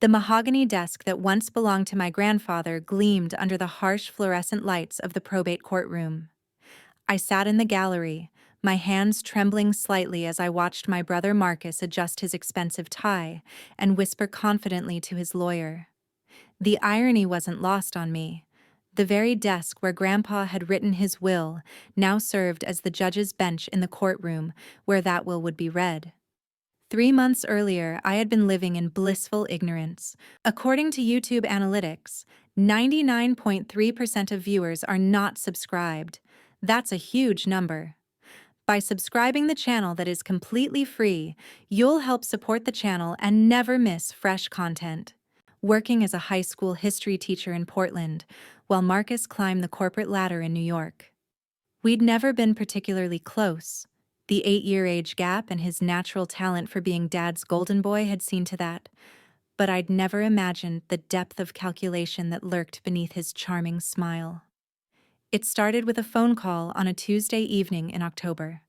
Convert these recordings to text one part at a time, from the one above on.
The mahogany desk that once belonged to my grandfather gleamed under the harsh fluorescent lights of the probate courtroom. I sat in the gallery, my hands trembling slightly as I watched my brother Marcus adjust his expensive tie and whisper confidently to his lawyer. The irony wasn't lost on me. The very desk where Grandpa had written his will now served as the judge's bench in the courtroom where that will would be read. 3 months earlier, I had been living in blissful ignorance. According to YouTube analytics, 99.3% of viewers are not subscribed. That's a huge number. By subscribing the channel that is completely free, you'll help support the channel and never miss fresh content. Working as a high school history teacher in Portland, while Marcus climbed the corporate ladder in New York. We'd never been particularly close. The 8-year age gap and his natural talent for being Dad's golden boy had seen to that, but I'd never imagined the depth of calculation that lurked beneath his charming smile. It started with a phone call on a Tuesday evening in October.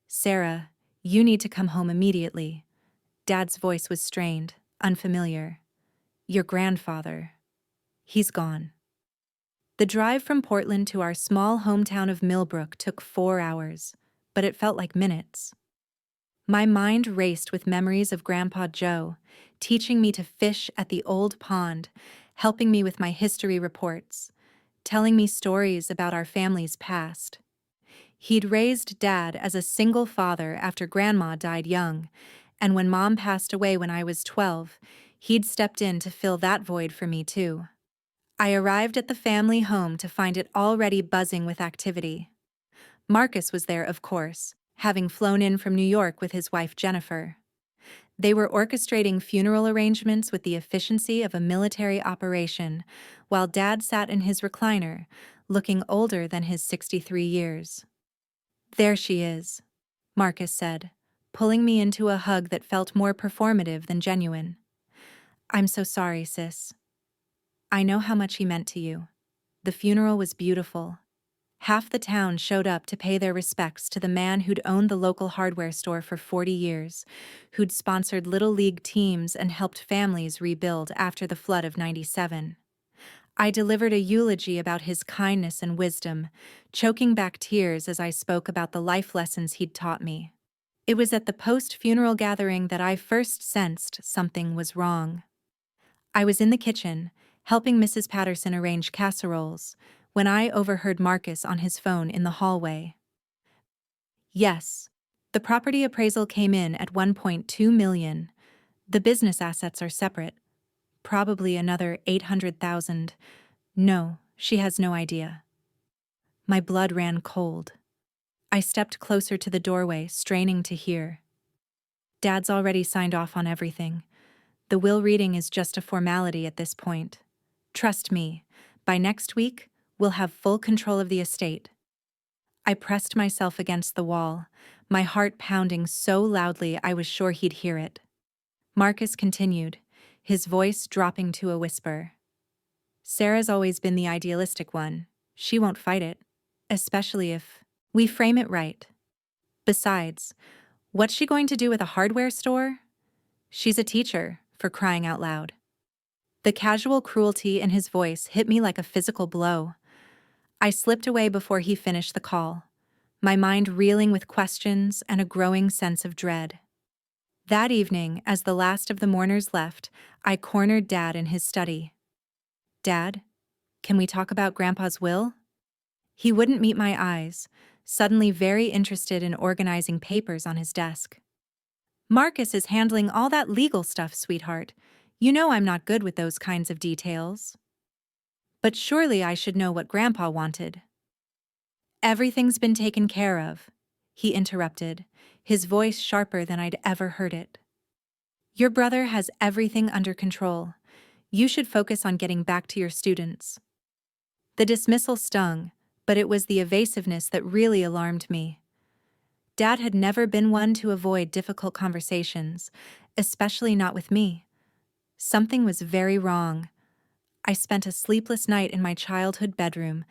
"Sarah, you need to come home immediately." Dad's voice was strained, unfamiliar. "Your grandfather. He's gone." The drive from Portland to our small hometown of Millbrook took 4 hours, but it felt like minutes. My mind raced with memories of Grandpa Joe, teaching me to fish at the old pond, helping me with my history reports, telling me stories about our family's past. He'd raised Dad as a single father after Grandma died young, and when Mom passed away when I was 12, he'd stepped in to fill that void for me too. I arrived at the family home to find it already buzzing with activity. Marcus was there, of course, having flown in from New York with his wife Jennifer. They were orchestrating funeral arrangements with the efficiency of a military operation, while Dad sat in his recliner, looking older than his 63 years. "There she is," Marcus said, pulling me into a hug that felt more performative than genuine. "I'm so sorry, sis. I know how much he meant to you. The funeral was beautiful. Half the town showed up to pay their respects to the man who'd owned the local hardware store for 40 years, who'd sponsored Little League teams and helped families rebuild after the flood of '97. I delivered a eulogy about his kindness and wisdom, choking back tears as I spoke about the life lessons he'd taught me. It was at the post-funeral gathering that I first sensed something was wrong. I was in the kitchen, helping Mrs. Patterson arrange casseroles, when I overheard Marcus on his phone in the hallway. "Yes, the property appraisal came in at 1.2 million. The business assets are separate. Probably another 800,000. No, she has no idea." My blood ran cold. I stepped closer to the doorway, straining to hear. "Dad's already signed off on everything. The will reading is just a formality at this point. Trust me, by next week, we'll have full control of the estate." I pressed myself against the wall, my heart pounding so loudly I was sure he'd hear it. Marcus continued, his voice dropping to a whisper. "Sarah's always been the idealistic one. She won't fight it, especially if we frame it right. Besides, what's she going to do with a hardware store? She's a teacher, for crying out loud." The casual cruelty in his voice hit me like a physical blow. I slipped away before he finished the call, my mind reeling with questions and a growing sense of dread. That evening, as the last of the mourners left, I cornered Dad in his study. "Dad, can we talk about Grandpa's will?" He wouldn't meet my eyes, suddenly very interested in organizing papers on his desk. "Marcus is handling all that legal stuff, sweetheart. You know I'm not good with those kinds of details." "But surely I should know what Grandpa wanted." "Everything's been taken care of," he interrupted, his voice sharper than I'd ever heard it. "Your brother has everything under control. You should focus on getting back to your students." The dismissal stung, but it was the evasiveness that really alarmed me. Dad had never been one to avoid difficult conversations, especially not with me. Something was very wrong. I spent a sleepless night in my childhood bedroom,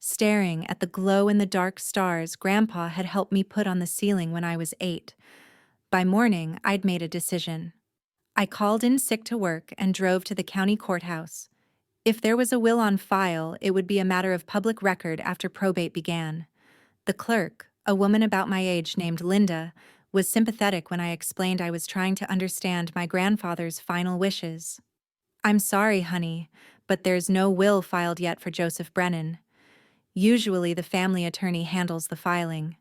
staring at the glow-in-the-dark stars Grandpa had helped me put on the ceiling when I was 8. By morning, I'd made a decision. I called in sick to work and drove to the county courthouse. If there was a will on file, it would be a matter of public record after probate began. The clerk, a woman about my age named Linda, was sympathetic when I explained I was trying to understand my grandfather's final wishes. "I'm sorry, honey, but there's no will filed yet for Joseph Brennan. Usually the family attorney handles the filing."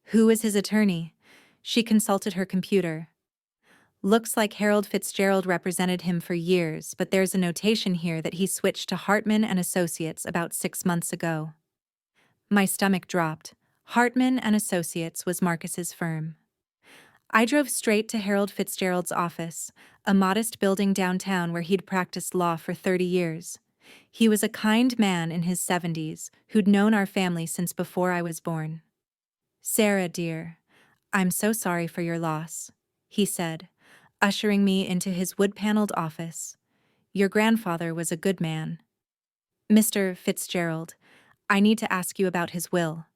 "Who is his attorney?" She consulted her computer. "Looks like Harold Fitzgerald represented him for years, but there's a notation here that he switched to Hartman and Associates about 6 months ago." My stomach dropped. Hartman and Associates was Marcus's firm. I drove straight to Harold Fitzgerald's office, a modest building downtown where he'd practiced law for 30 years. He was a kind man in his 70s who'd known our family since before I was born. "Sarah, dear, I'm so sorry for your loss," he said, ushering me into his wood-paneled office. "Your grandfather was a good man." "Mr. Fitzgerald, I need to ask you about his will."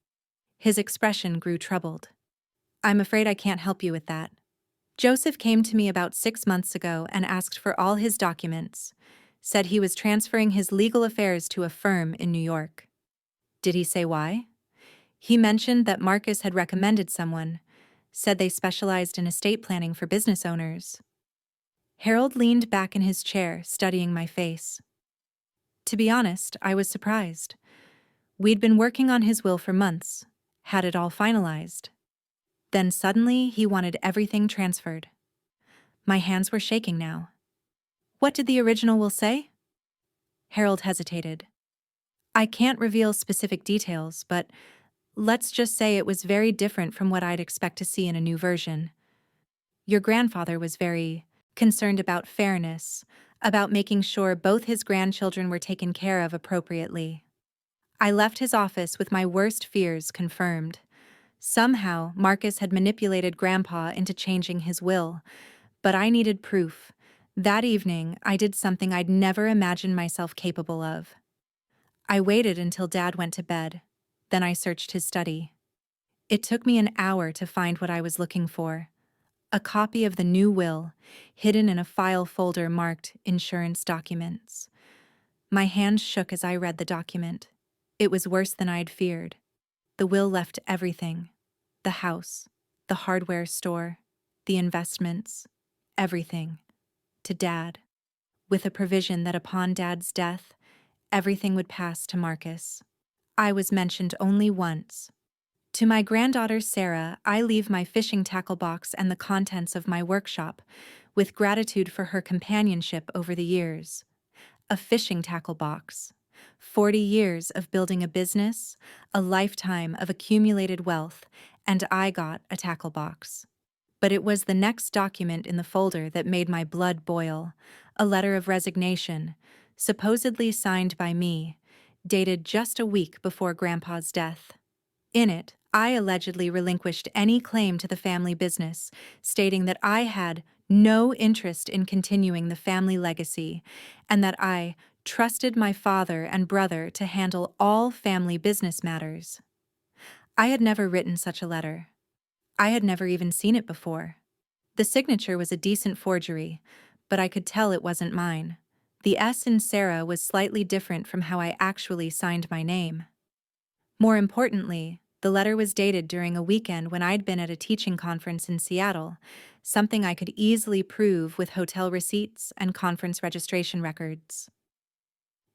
His expression grew troubled. "I'm afraid I can't help you with that. Joseph came to me about 6 months ago and asked for all his documents. Said he was transferring his legal affairs to a firm in New York." "Did he say why?" "He mentioned that Marcus had recommended someone. Said they specialized in estate planning for business owners." Harold leaned back in his chair, studying my face. To be honest, I was surprised. We'd been working on his will for months, had it all finalized. Then suddenly he wanted everything transferred. My hands were shaking now. "What did the original will say?" Harold hesitated. "I can't reveal specific details, but let's just say it was very different from what I'd expect to see in a new version. Your grandfather was very concerned about fairness, about making sure both his grandchildren were taken care of appropriately." I left his office with my worst fears confirmed. Somehow, Marcus had manipulated Grandpa into changing his will, but I needed proof. That evening, I did something I'd never imagined myself capable of. I waited until Dad went to bed. Then I searched his study. It took me an hour to find what I was looking for. A copy of the new will, hidden in a file folder marked Insurance Documents. My hands shook as I read the document. It was worse than I'd feared. The will left everything. The house, the hardware store, the investments, everything. To Dad, with a provision that upon Dad's death, everything would pass to Marcus. I was mentioned only once. "To my granddaughter Sarah, I leave my fishing tackle box and the contents of my workshop, with gratitude for her companionship over the years." A fishing tackle box. 40 years of building a business, a lifetime of accumulated wealth, and I got a tackle box. But it was the next document in the folder that made my blood boil, a letter of resignation, supposedly signed by me, dated just a week before Grandpa's death. In it, I allegedly relinquished any claim to the family business, stating that I had no interest in continuing the family legacy, and that I trusted my father and brother to handle all family business matters. I had never written such a letter. I had never even seen it before. The signature was a decent forgery, but I could tell it wasn't mine. The S in Sarah was slightly different from how I actually signed my name. More importantly, the letter was dated during a weekend when I'd been at a teaching conference in Seattle, something I could easily prove with hotel receipts and conference registration records.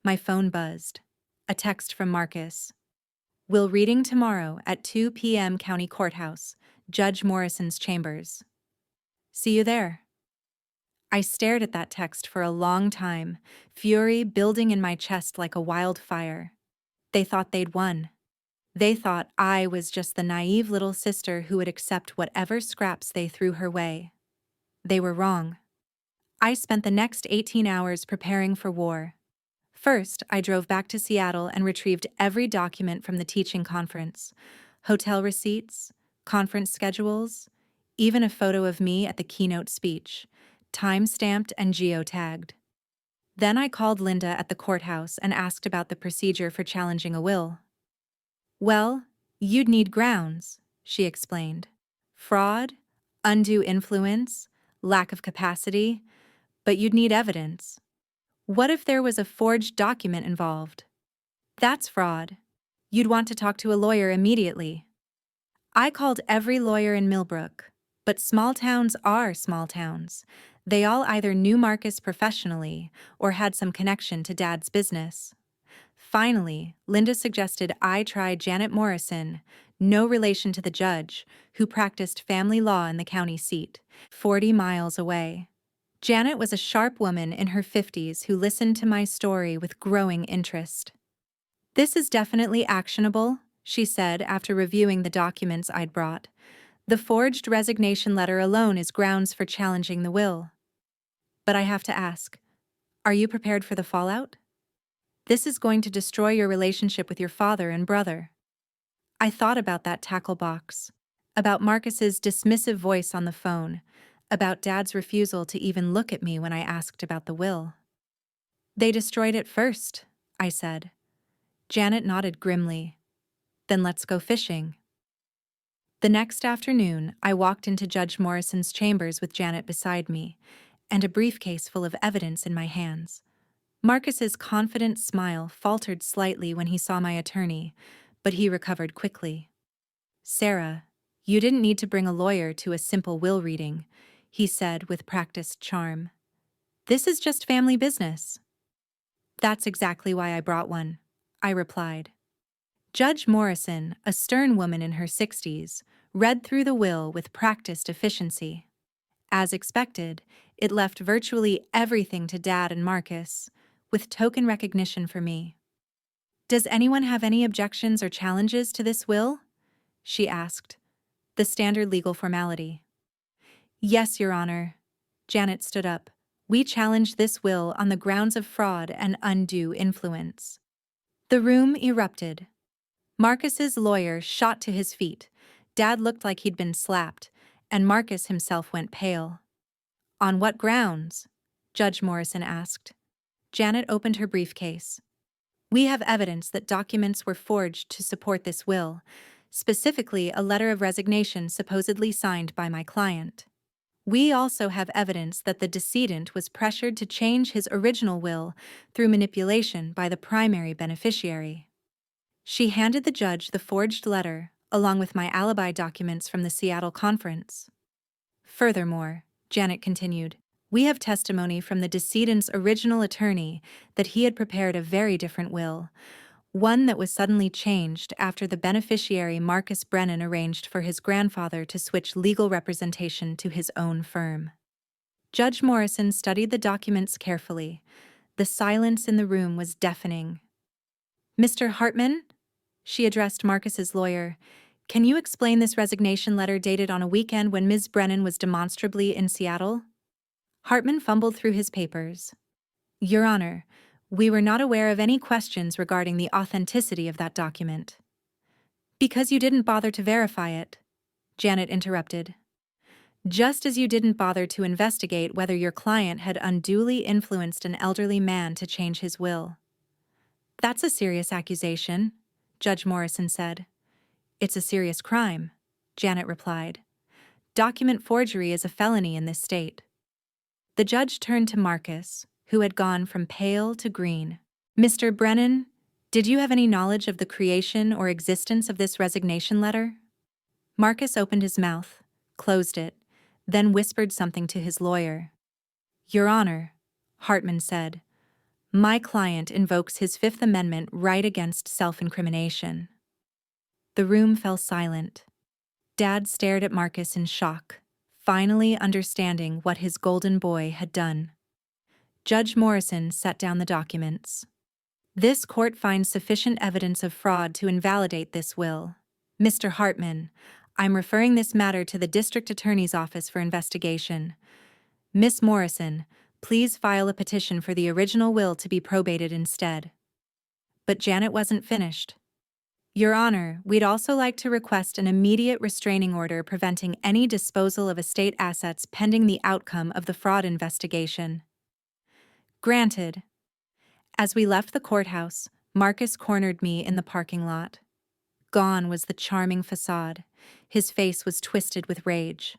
My phone buzzed. A text from Marcus. "Will reading tomorrow at 2 p.m. County Courthouse, Judge Morrison's chambers. See you there." I stared at that text for a long time, fury building in my chest like a wildfire. They thought they'd won. They thought I was just the naive little sister who would accept whatever scraps they threw her way. They were wrong. I spent the next 18 hours preparing for war. First, I drove back to Seattle and retrieved every document from the teaching conference: hotel receipts, conference schedules, even a photo of me at the keynote speech, time-stamped and geotagged. Then I called Linda at the courthouse and asked about the procedure for challenging a will. "Well, you'd need grounds," she explained. "Fraud, undue influence, lack of capacity, but you'd need evidence. What if there was a forged document involved? That's fraud. You'd want to talk to a lawyer immediately. I called every lawyer in Millbrook, but small towns are small towns. They all either knew Marcus professionally or had some connection to Dad's business. Finally, Linda suggested I try Janet Morrison, no relation to the judge, who practiced family law in the county seat, 40 miles away. Janet was a sharp woman in her 50s who listened to my story with growing interest. "This is definitely actionable," she said after reviewing the documents I'd brought. "The forged resignation letter alone is grounds for challenging the will. But I have to ask, are you prepared for the fallout? This is going to destroy your relationship with your father and brother." I thought about that tackle box, about Marcus's dismissive voice on the phone, about Dad's refusal to even look at me when I asked about the will. "They destroyed it first," I said. Janet nodded grimly. "Then let's go fishing." The next afternoon, I walked into Judge Morrison's chambers with Janet beside me, and a briefcase full of evidence in my hands. Marcus's confident smile faltered slightly when he saw my attorney, but he recovered quickly. "Sarah, you didn't need to bring a lawyer to a simple will reading," he said with practiced charm. "This is just family business." "That's exactly why I brought one," I replied. Judge Morrison, a stern woman in her 60s, read through the will with practiced efficiency. As expected, it left virtually everything to Dad and Marcus, with token recognition for me. "Does anyone have any objections or challenges to this will?" she asked, the standard legal formality. "Yes, Your Honor." Janet stood up. "We challenge this will on the grounds of fraud and undue influence." The room erupted. Marcus's lawyer shot to his feet. Dad looked like he'd been slapped, and Marcus himself went pale. "On what grounds?" Judge Morrison asked. Janet opened her briefcase. "We have evidence that documents were forged to support this will, specifically a letter of resignation supposedly signed by my client. We also have evidence that the decedent was pressured to change his original will through manipulation by the primary beneficiary." She handed the judge the forged letter, along with my alibi documents from the Seattle conference. "Furthermore," Janet continued, "we have testimony from the decedent's original attorney that he had prepared a very different will, one that was suddenly changed after the beneficiary Marcus Brennan arranged for his grandfather to switch legal representation to his own firm." Judge Morrison studied the documents carefully. The silence in the room was deafening. "Mr. Hartman?" She addressed Marcus's lawyer. "Can you explain this resignation letter dated on a weekend when Ms. Brennan was demonstrably in Seattle?" Hartman fumbled through his papers. "Your Honor, we were not aware of any questions regarding the authenticity of that document." "Because you didn't bother to verify it," Janet interrupted. "Just as you didn't bother to investigate whether your client had unduly influenced an elderly man to change his will." "That's a serious accusation," Judge Morrison said. "It's a serious crime," Janet replied. "Document forgery is a felony in this state." The judge turned to Marcus, who had gone from pale to green. "Mr. Brennan, did you have any knowledge of the creation or existence of this resignation letter?" Marcus opened his mouth, closed it, then whispered something to his lawyer. "Your Honor," Hartman said, "my client invokes his Fifth Amendment right against self-incrimination." The room fell silent. Dad stared at Marcus in shock, finally understanding what his golden boy had done. Judge Morrison set down the documents. "This court finds sufficient evidence of fraud to invalidate this will. Mr. Hartman, I'm referring this matter to the District Attorney's Office for investigation. Miss Morrison, please file a petition for the original will to be probated instead." But Janet wasn't finished. "Your Honor, we'd also like to request an immediate restraining order preventing any disposal of estate assets pending the outcome of the fraud investigation." "Granted." As we left the courthouse, Marcus cornered me in the parking lot. Gone was the charming facade. His face was twisted with rage.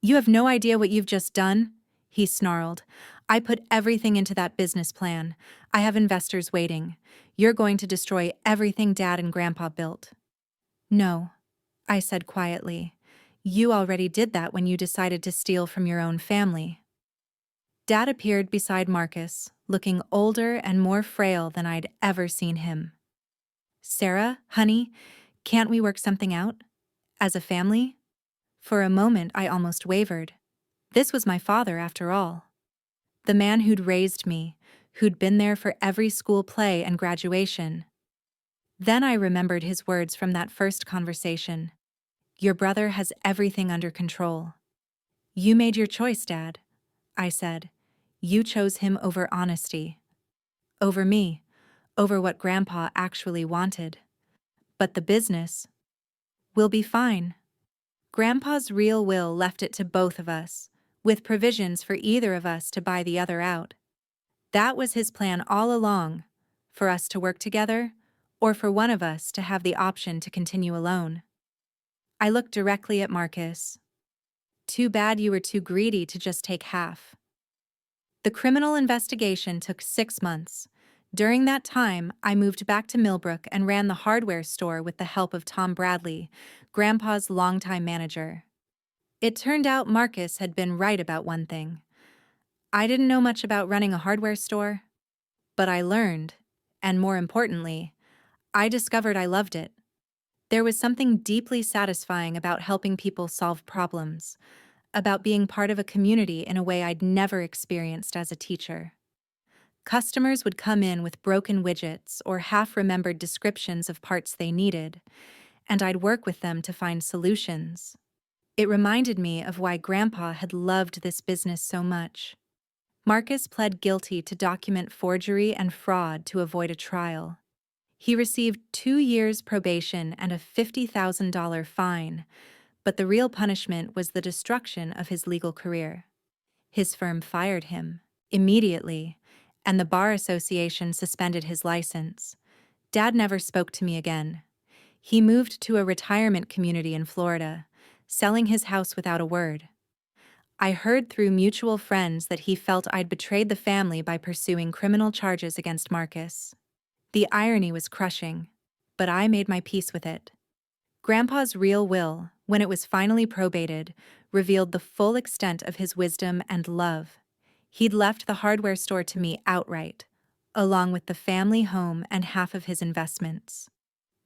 "You have no idea what you've just done?" he snarled. "I put everything into that business plan. I have investors waiting. You're going to destroy everything Dad and Grandpa built." "No," I said quietly. "You already did that when you decided to steal from your own family." Dad appeared beside Marcus, looking older and more frail than I'd ever seen him. "Sarah, honey, can't we work something out? As a family?" For a moment I almost wavered. This was my father, after all. The man who'd raised me, who'd been there for every school play and graduation. Then I remembered his words from that first conversation. "Your brother has everything under control." "You made your choice, Dad," I said. "You chose him over honesty. Over me. Over what Grandpa actually wanted. But the business will be fine." Grandpa's real will left it to both of us, with provisions for either of us to buy the other out. That was his plan all along, for us to work together, or for one of us to have the option to continue alone. I looked directly at Marcus. "Too bad you were too greedy to just take half." The criminal investigation took 6 months. During that time, I moved back to Millbrook and ran the hardware store with the help of Tom Bradley, Grandpa's longtime manager. It turned out Marcus had been right about one thing. I didn't know much about running a hardware store, but I learned, and more importantly, I discovered I loved it. There was something deeply satisfying about helping people solve problems, about being part of a community in a way I'd never experienced as a teacher. Customers would come in with broken widgets or half-remembered descriptions of parts they needed, and I'd work with them to find solutions. It reminded me of why Grandpa had loved this business so much. Marcus pled guilty to document forgery and fraud to avoid a trial. He received 2 years probation and a $50,000 fine, but the real punishment was the destruction of his legal career. His firm fired him, immediately, and the Bar Association suspended his license. Dad never spoke to me again. He moved to a retirement community in Florida, selling his house without a word. I heard through mutual friends that he felt I'd betrayed the family by pursuing criminal charges against Marcus. The irony was crushing, but I made my peace with it. Grandpa's real will, when it was finally probated, revealed the full extent of his wisdom and love. He'd left the hardware store to me outright, along with the family home and half of his investments.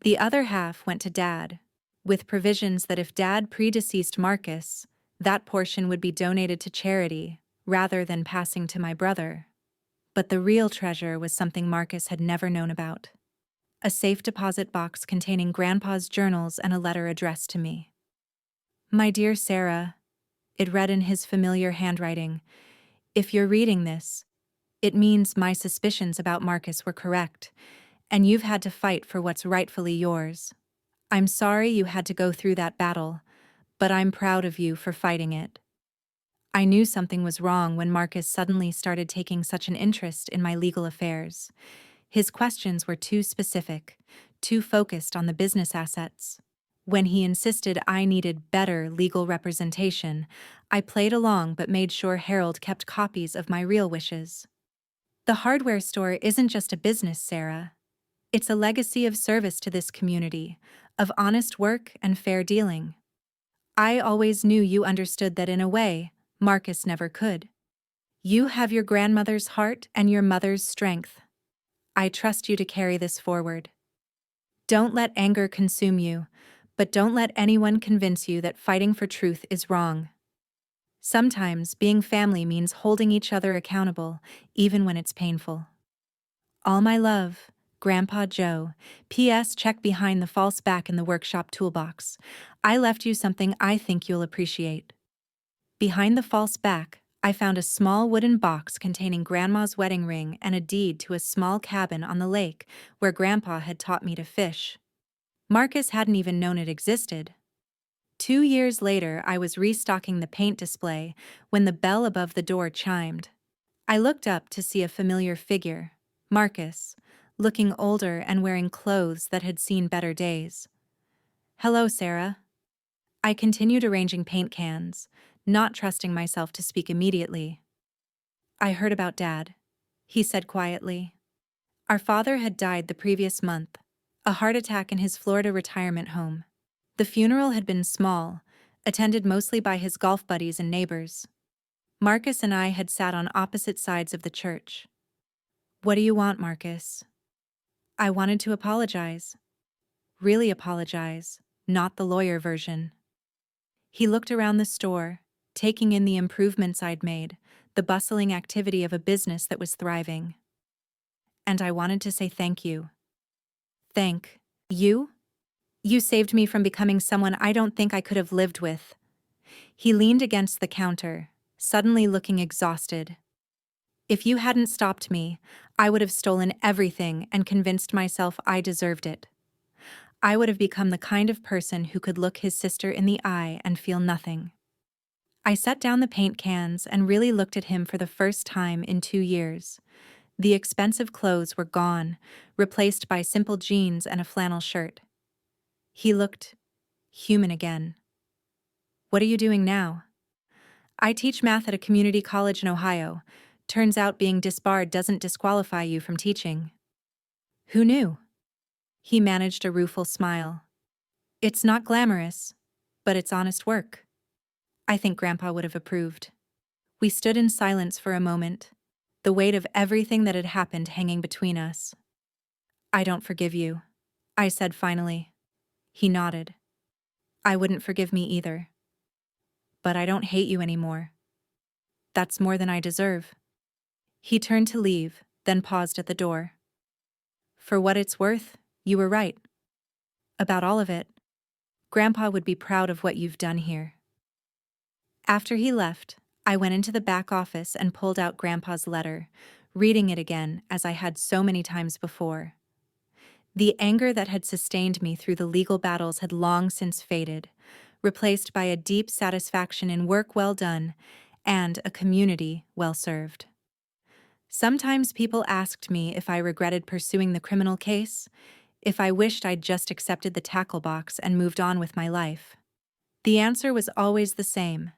The other half went to Dad, with provisions that if Dad predeceased Marcus, that portion would be donated to charity, rather than passing to my brother. But the real treasure was something Marcus had never known about. A safe deposit box containing Grandpa's journals and a letter addressed to me. "My dear Sarah," it read in his familiar handwriting, "if you're reading this, it means my suspicions about Marcus were correct, and you've had to fight for what's rightfully yours. I'm sorry you had to go through that battle, but I'm proud of you for fighting it." I knew something was wrong when Marcus suddenly started taking such an interest in my legal affairs. His questions were too specific, too focused on the business assets. When he insisted I needed better legal representation, I played along but made sure Harold kept copies of my real wishes. The hardware store isn't just a business, Sarah. It's a legacy of service to this community, of honest work and fair dealing. I always knew you understood that in a way, Marcus never could. You have your grandmother's heart and your mother's strength. I trust you to carry this forward. Don't let anger consume you, but don't let anyone convince you that fighting for truth is wrong. Sometimes being family means holding each other accountable, even when it's painful. All my love, Grandpa Joe. P.S. Check behind the false back in the workshop toolbox. I left you something I think you'll appreciate. Behind the false back, I found a small wooden box containing Grandma's wedding ring and a deed to a small cabin on the lake where Grandpa had taught me to fish. Marcus hadn't even known it existed. 2 years later, I was restocking the paint display when the bell above the door chimed. I looked up to see a familiar figure, Marcus, looking older and wearing clothes that had seen better days. "Hello, Sarah." I continued arranging paint cans, not trusting myself to speak immediately. "I heard about Dad," he said quietly. Our father had died the previous month, a heart attack in his Florida retirement home. The funeral had been small, attended mostly by his golf buddies and neighbors. Marcus and I had sat on opposite sides of the church. "What do you want, Marcus?" I wanted to apologize. Really apologize, not the lawyer version. He looked around the store, taking in the improvements I'd made, the bustling activity of a business that was thriving. "And I wanted to say thank you." "Thank you? You saved me from becoming someone I don't think I could have lived with." He leaned against the counter, suddenly looking exhausted. "If you hadn't stopped me, I would have stolen everything and convinced myself I deserved it. I would have become the kind of person who could look his sister in the eye and feel nothing." I set down the paint cans and really looked at him for the first time in 2 years. The expensive clothes were gone, replaced by simple jeans and a flannel shirt. He looked human again. "What are you doing now?" "I teach math at a community college in Ohio. Turns out being disbarred doesn't disqualify you from teaching." "Who knew?" He managed a rueful smile. "It's not glamorous, but it's honest work." I think Grandpa would have approved. We stood in silence for a moment, the weight of everything that had happened hanging between us. "I don't forgive you," I said finally. He nodded. "I wouldn't forgive me either. But I don't hate you anymore. That's more than I deserve." He turned to leave, then paused at the door. "For what it's worth, you were right. About all of it. Grandpa would be proud of what you've done here." After he left, I went into the back office and pulled out Grandpa's letter, reading it again as I had so many times before. The anger that had sustained me through the legal battles had long since faded, replaced by a deep satisfaction in work well done and a community well served. Sometimes people asked me if I regretted pursuing the criminal case, if I wished I'd just accepted the tackle box and moved on with my life. The answer was always the same.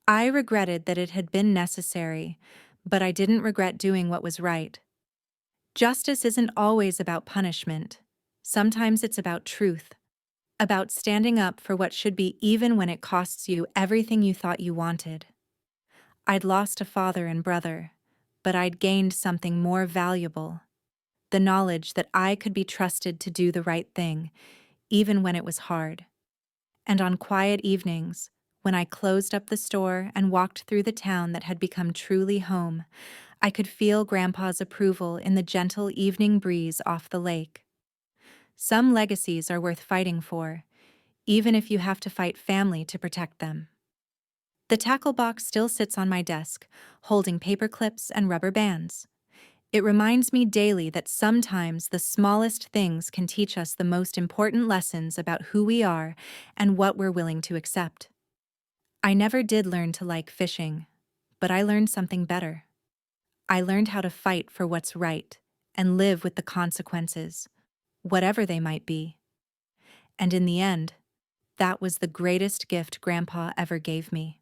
I regretted that it had been necessary, but I didn't regret doing what was right. Justice isn't always about punishment. Sometimes it's about truth, about standing up for what should be even when it costs you everything you thought you wanted. I'd lost a father and brother, but I'd gained something more valuable: the knowledge that I could be trusted to do the right thing, even when it was hard. And on quiet evenings, when I closed up the store and walked through the town that had become truly home, I could feel Grandpa's approval in the gentle evening breeze off the lake. Some legacies are worth fighting for, even if you have to fight family to protect them. The tackle box still sits on my desk, holding paper clips and rubber bands. It reminds me daily that sometimes the smallest things can teach us the most important lessons about who we are and what we're willing to accept. I never did learn to like fishing, but I learned something better. I learned how to fight for what's right and live with the consequences, whatever they might be. And in the end, that was the greatest gift Grandpa ever gave me.